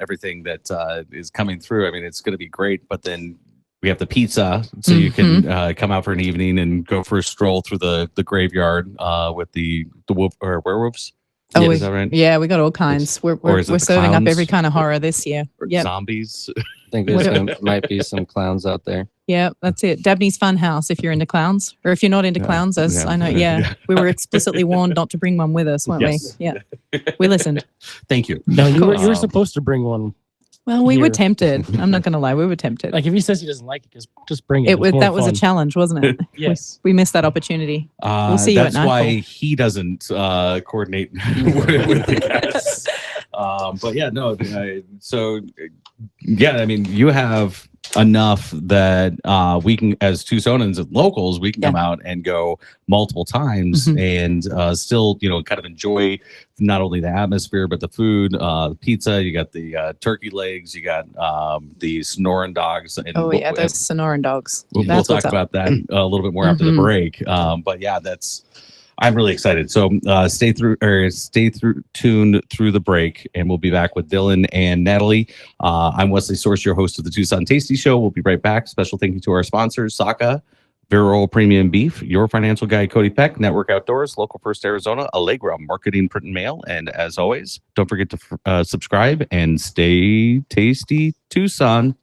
everything that is coming through. I mean, it's going to be great. But then we have the pizza, so you can come out for an evening and go for a stroll through the graveyard with the wolf or werewolves. Oh, Is that right? yeah, we got all kinds. We're is it the serving up clowns? every kind of horror this year. Yeah, Zombies. I think there might be some clowns out there. yeah, that's it. Dabney's Fun House. If you're into clowns, or if you're not into clowns, as Yeah. I know, yeah, we were explicitly warned not to bring one with us, weren't Yes. we? Yeah, we listened. Thank you. No, you were supposed to bring one. Well, we were Here. tempted. I'm not going to lie, we were tempted. Like if he says he doesn't like it, just bring it. It It's was more that was a fun. challenge, wasn't it? Yes. we missed that opportunity. We'll see you at That's Nightfall. why he doesn't coordinate with the guests. But yeah, no. So yeah, I mean, you have enough that we can, as Tucsonans and locals, we can come out and go multiple times and still, kind of enjoy not only the atmosphere but the food, the pizza. You got the turkey legs, you got the Sonoran dogs. And Oh yeah, those Sonoran dogs. we'll talk about that a little bit more after the break. But yeah, I'm really excited. So stay tuned through the break, and we'll be back with Dillon and Natalie. I'm Wesley Source, your host of the Tucson Tasty Show. We'll be right back. Special thank you to our sponsors, Saka, Vera Earl Premium Beef, Your Financial Guide Cody Peck, Network Outdoors, Local First Arizona, Allegra Marketing, Print and Mail. And as always, don't forget to subscribe and stay tasty, Tucson.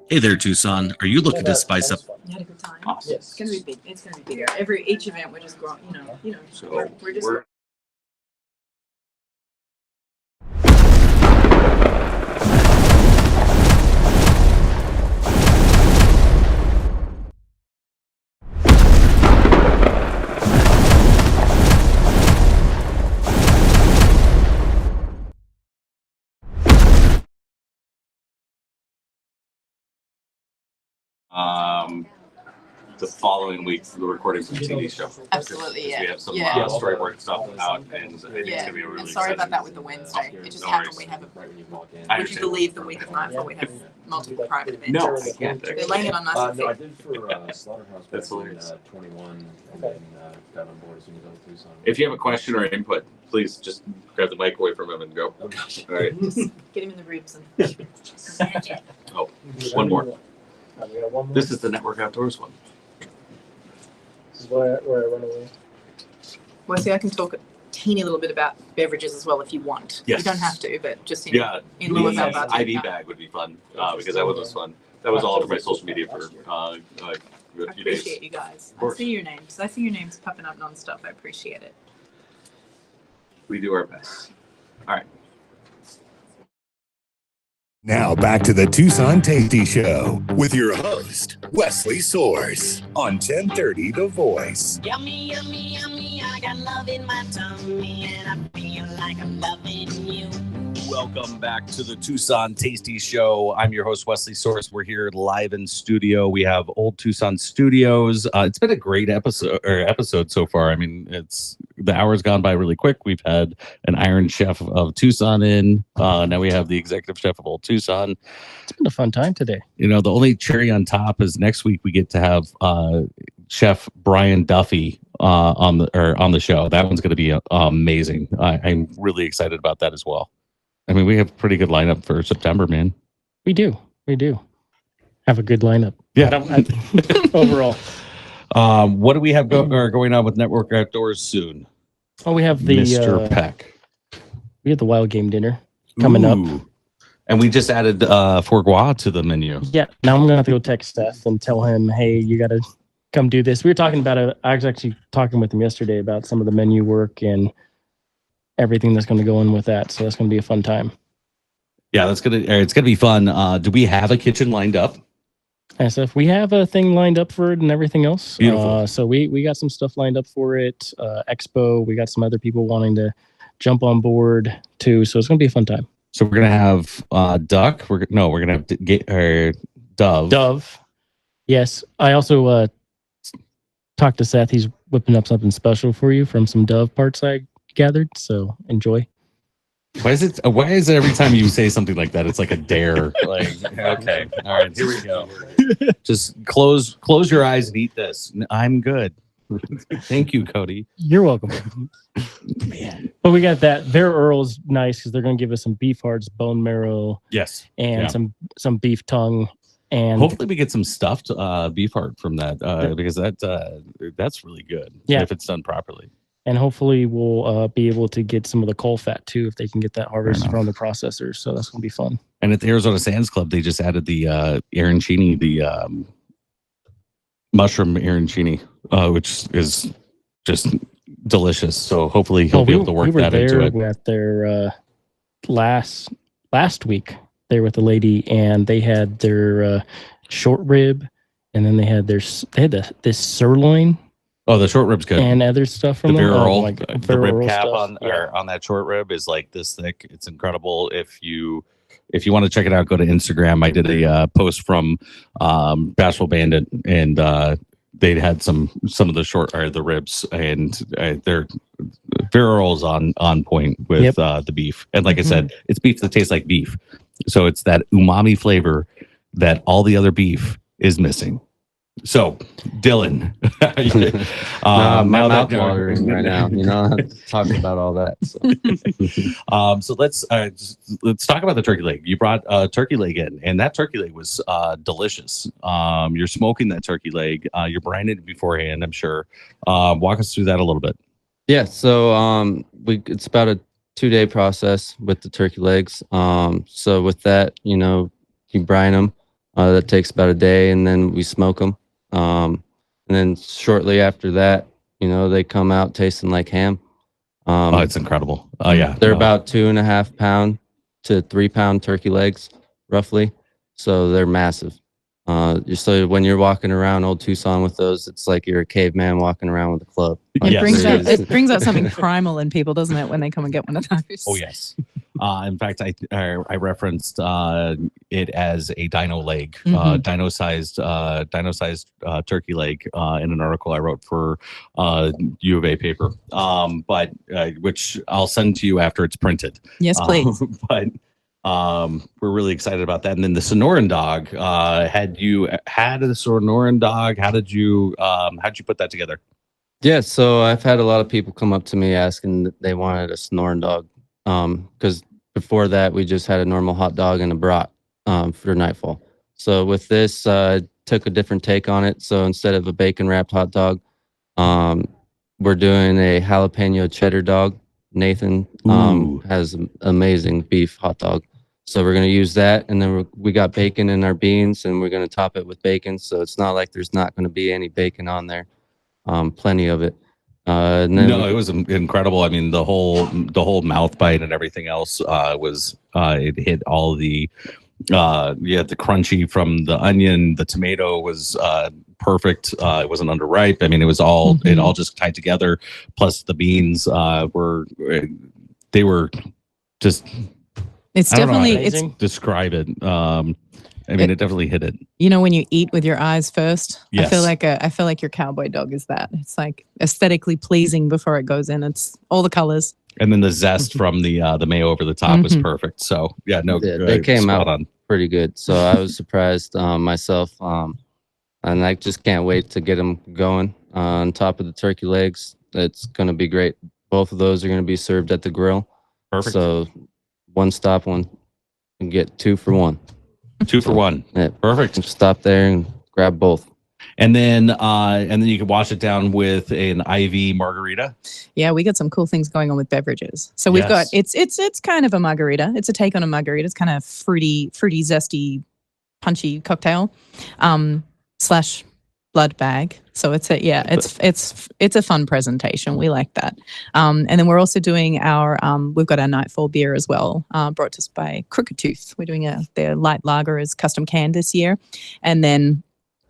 Hey there, Tucson. Are you looking to spice up? You had a good time. Awesome. It's gonna be big. It's gonna be bigger. Each event we're just growing. So we're just. The following week, the recording for the TV show. Absolutely, yeah. We have some Yeah. Storyboard stuff out, and I think it's Yeah, gonna be a really and sorry about exciting- that with the Wednesday. It just No happened. worries. We have a. I Would you understand. believe the week of Nightfall we have multiple private events? No, I can't. They're laying it on nice and No, I thick. did for Slaughterhouse. That's back in, hilarious. 21, and then got on board as soon as I was Tucson. If you have a question or input, please just grab the mic away from him and go. Oh, gosh. All right. Get him in the ribs and. Oh, one more. We got one more. This is the Network Outdoors one. This is where I run away. Well, see, I can talk a teeny little bit about beverages as well if you want. Yes. You don't have to, but just in, Yeah, in lieu of the our budget. IV bag would be fun because that was fun. That was all over my social media for a I few days. appreciate you guys. Of I course. see your names. I see your names popping up nonstop. I appreciate it. We do our best. All right. Now back to the Tucson Tasty Show with your host, Wesley Source, on 1030 The Voice. Yummy, yummy, yummy, I got love in my tummy, and I feel like I'm loving you. Welcome back to the Tucson Tasty Show. I'm your host, Wesley Source. We're here live in studio. We have Old Tucson Studios. It's been a great episode so far. I mean, the hour's gone by really quick. We've had an Iron Chef of Tucson in. Now we have the Executive Chef of Old Tucson. It's been a fun time today. The only cherry on top is next week we get to have Chef Brian Duffy on the show. That one's going to be amazing. I'm really excited about that as well. I mean, we have a pretty good lineup for September, man. We do have a good lineup. Yeah. Overall. What do we have going on with Network Outdoors soon? Oh, we have the Mr. Peck. We have the wild game dinner coming up. And we just added foie gras to the menu. Yeah. Now I'm gonna have to go text Seth and tell him, hey, you got to come do this. We were talking about it. I was actually talking with him yesterday about some of the menu work and everything that's going to go in with that. So that's going to be a fun time. Yeah, it's gonna be fun. Do we have a kitchen lined up? And so if we have a thing lined up for it and everything else, Beautiful. So we got some stuff lined up for it. Expo, we got some other people wanting to jump on board too. So it's going to be a fun time. So we're gonna have duck. We're gonna have dove. Dove. Yes. I also talked to Seth. He's whipping up something special for you from some dove parts I gathered. So enjoy. Why is it every time you say something like that, it's like a dare? Like, okay, all right, here we go. Just close your eyes and eat this. I'm good. Thank you, Cody. You're welcome. Man. But we got that. Vera Earl's nice because they're going to give us some beef hearts, bone marrow. Yes. And Yeah. some beef tongue. And hopefully we get some stuffed beef heart from that because that's really good. Yeah. If it's done properly. And hopefully we'll be able to get some of the coal fat too if they can get that harvested from the processors. So that's going to be fun. And at the Arizona Sands Club, they just added the arancini, the mushroom arancini, which is just delicious. So hopefully he'll be able to work that into it. We were there last week there with the lady, and they had their short rib, and then they had this sirloin Oh, the short rib's good. and other stuff from The them. Vera Earl, like the Vera rib Earl cap stuff. on Yeah. or on that short rib is like this thick. It's incredible. If you want to check it out, go to Instagram. I did a post from Bashful Bandit, and they had some of the short or the ribs, and they're Vera Earl's on point with the beef. And like I said, it's beef that tastes like beef, so it's that umami flavor that all the other beef is missing. So, Dillon, my now mouth that- watering right now. You know, talking about all that. So. So let's talk about the turkey leg. You brought a turkey leg in, and that turkey leg was delicious. You're smoking that turkey leg. You're brining it beforehand, I'm sure. Walk us through that a little bit. Yeah, so it's about a 2-day process with the turkey legs. So with that, you brine them. That takes about a day, and then we smoke them. And then shortly after that, they come out tasting like ham. Oh, it's incredible. Oh yeah, they're about 2.5 pound to 3 pound turkey legs, roughly. So they're massive. So when you're walking around Old Tucson with those, it's like you're a caveman walking around with a club. It brings out something primal in people, doesn't it, when they come and get one of those? Oh yes. In fact, I referenced it as a dino leg, dino sized turkey leg in an article I wrote for U of A paper, but which I'll send to you after it's printed. Yes, please. But we're really excited about that. And then the Sonoran dog. Had you had a Sonoran dog? How'd you put that together? Yeah, so I've had a lot of people come up to me asking that they wanted a Sonoran dog. Because before that, we just had a normal hot dog and a brat for nightfall. So with this, took a different take on it. So instead of a bacon wrapped hot dog, we're doing a jalapeno cheddar dog. Nathan has an amazing beef hot dog. So we're going to use that. And then we got bacon in our beans, and we're going to top it with bacon. So it's not like there's not going to be any bacon on there. Plenty of it. No, it was incredible. I mean, the whole mouth bite and everything else was it hit all the the crunchy from the onion. The tomato was perfect. It wasn't underripe. I mean, it was all it all just tied together. Plus the beans were just. It's definitely describe it. I mean, it definitely hit it. When you eat with your eyes first, Yes. I feel like your cowboy dog is that. It's like aesthetically pleasing before it goes in. It's all the colors. And then the zest from the mayo over the top was perfect. So yeah, no, they came out pretty good. So I was surprised myself, and I just can't wait to get them going on top of the turkey legs. It's going to be great. Both of those are going to be served at the grill. Perfect. So one stop, one and get 2 for 1. 2 for 1. Yeah, perfect. Stop there and grab both. And then you can wash it down with an IV margarita. Yeah, we got some cool things going on with beverages. So we've got it's kind of a margarita. It's a take on a margarita. It's kind of fruity, zesty, punchy cocktail, / blood bag. So it's a fun presentation. We like that. And then we're also doing we've got our Nightfall beer as well, brought to us by Crooked Tooth. We're doing their light lager as custom canned this year. And then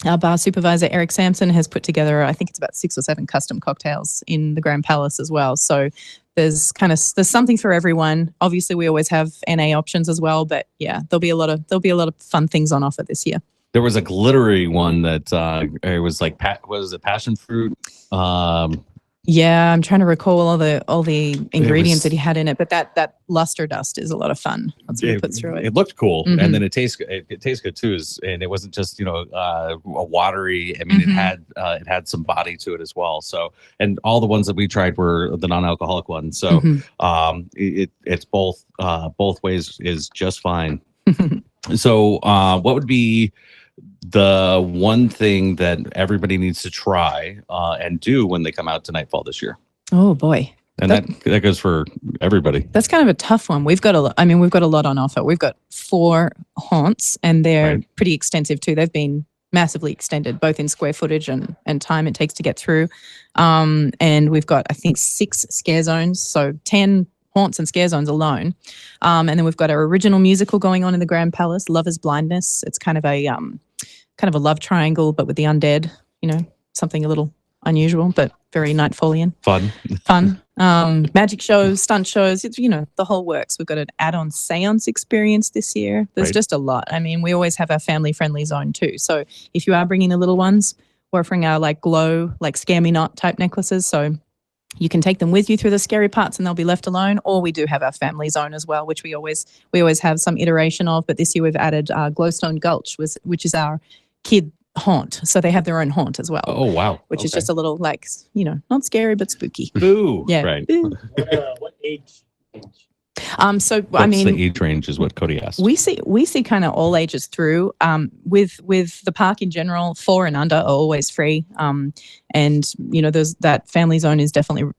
our bar supervisor, Eric Sampson, has put together, I think it's about 6 or 7 custom cocktails in the Grand Palace as well. So there's something for everyone. Obviously, we always have NA options as well, but yeah, there'll be a lot of fun things on offer this year. There was a glittery one that it was like was it passion fruit? Yeah, I'm trying to recall all the ingredients that he had in it, but that luster dust is a lot of fun. That's what he puts through it. It looked cool, and then it tastes good too. And it wasn't just a watery. I mean, it had some body to it as well. So, and all the ones that we tried were the non-alcoholic ones. So, it's both ways is just fine. So, what would be the one thing that everybody needs to try and do when they come out to Nightfall this year? Oh boy. And that goes for everybody. That's kind of a tough one. We've got a lot on offer. We've got 4 haunts, and they're pretty extensive too. They've been massively extended, both in square footage and time it takes to get through. And we've got, I think, 6 scare zones, so 10 haunts and scare zones alone. And then we've got our original musical going on in the Grand Palace, Lover's Blindness. It's kind of a love triangle, but with the undead, something a little unusual, but very Nightfallian. Fun. Magic shows, stunt shows, it's, the whole works. We've got an add-on seance experience this year. There's just a lot. I mean, we always have our family-friendly zone too. So if you are bringing the little ones, we're offering our glow, scare me not type necklaces. So you can take them with you through the scary parts and they'll be left alone. Or we do have our family zone as well, which we always have some iteration of. But this year we've added Glowstone Gulch, which is our kid haunt. So they have their own haunt as well. Oh, wow. Which is just a little not scary, but spooky. Boo. Yeah. Right. Boo. What age? What's the age range is what Cody asked. We see kind of all ages through. With the park in general, 4 and under are always free. And that family zone is definitely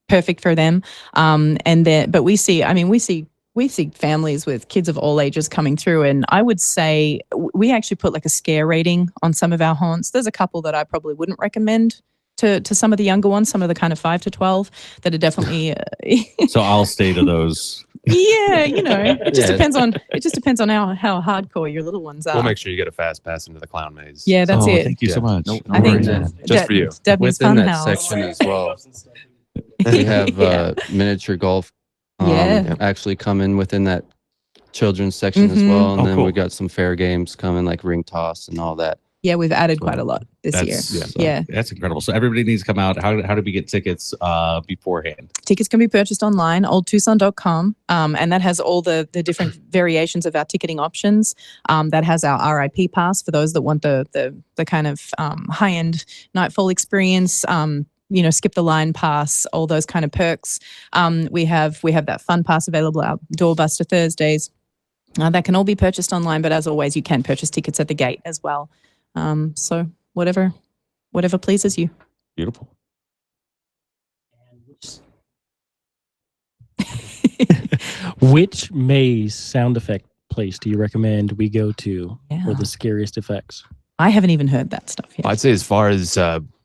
perfect for them. But we see families with kids of all ages coming through, and I would say we actually put a scare rating on some of our haunts. There's a couple that I probably wouldn't recommend to some of the younger ones, some of the kind of 5 to 12 that are definitely. So I'll stay to those. Yeah, it just depends on how hardcore your little ones are. We'll make sure you get a fast pass into the clown maze. Yeah, that's it. Thank you so much. No I think worries. Just for you. Debbie's Within that Funhouse. section as well, we have miniature golf actually coming within that children's section as well. And then we got some fair games coming, like ring toss and all that. Yeah, we've added quite a lot this year. Yeah. That's incredible. So everybody needs to come out. How do we get tickets beforehand? Tickets can be purchased online, oldtucson.com, and that has all the different variations of our ticketing options. That has our RIP pass for those that want the kind of high-end Nightfall experience. Skip the line pass, all those kind of perks. We have that fun pass available, our Doorbuster Thursdays. That can all be purchased online, but as always, you can purchase tickets at the gate as well. So whatever pleases you. Beautiful. Which maze sound effect place do you recommend we go to for the scariest effects? I haven't even heard that stuff yet. I'd say as far as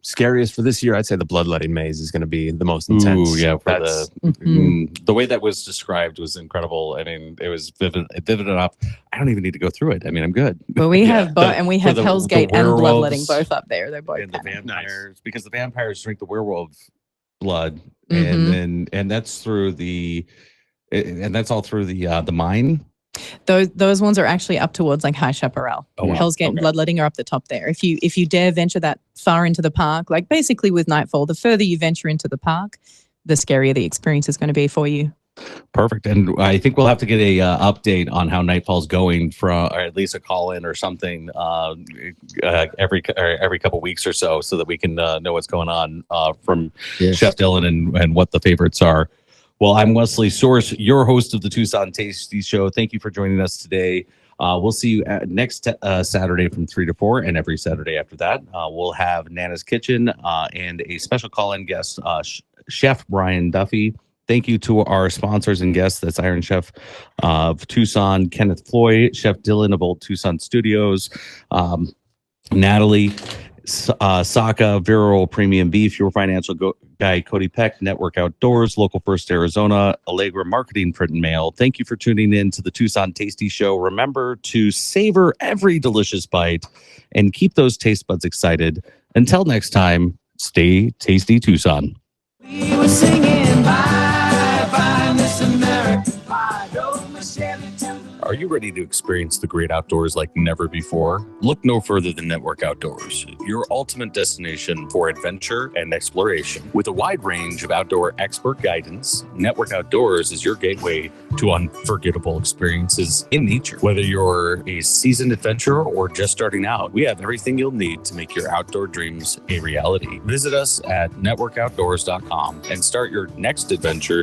scariest for this year, I'd say the bloodletting maze is going to be the most intense. Ooh, yeah, That's the way that was described was incredible. I mean, it was vivid enough. I don't even need to go through it. I mean, I'm good. But we have both, and we have the Hell's Gate and werewolves bloodletting both up there. They're both and the kind of vampires, because the vampires drink the werewolf blood, and that's through and that's all through the mine. Those ones are actually up towards High Chaparral. Oh, wow. Hell's Gate and bloodletting are up the top there. If you dare venture that far into the park, basically with Nightfall, the further you venture into the park, the scarier the experience is going to be for you. Perfect. And I think we'll have to get a update on how Nightfall's going, or at least a call in or something every couple weeks or so that we can know what's going on from Chef Dillon and what the favorites are. Well, I'm Wesley Source, your host of the Tucson Tasty Show. Thank you for joining us today. We'll see you next Saturday from 3 to 4, and every Saturday after that. We'll have Nana's Kitchen and a special call-in guest, Chef Brian Duffy. Thank you to our sponsors and guests. That's Iron Chef of Tucson, Kenneth Floyd, Chef Dillon of Old Tucson Studios, Natalie, Saka, Vera Premium Beef, Your Financial Guy, Cody Peck, Network Outdoors, Local First Arizona, Allegra Marketing, Print and Mail. Thank you for tuning in to the Tucson Tasty Show. Remember to savor every delicious bite and keep those taste buds excited. Until next time, stay tasty, Tucson. We were singing bye bye Miss America. Are you ready to experience the great outdoors like never before? Look no further than Network Outdoors, your ultimate destination for adventure and exploration. With a wide range of outdoor expert guidance, Network Outdoors is your gateway to unforgettable experiences in nature. Whether you're a seasoned adventurer or just starting out, we have everything you'll need to make your outdoor dreams a reality. Visit us at networkoutdoors.com and start your next adventure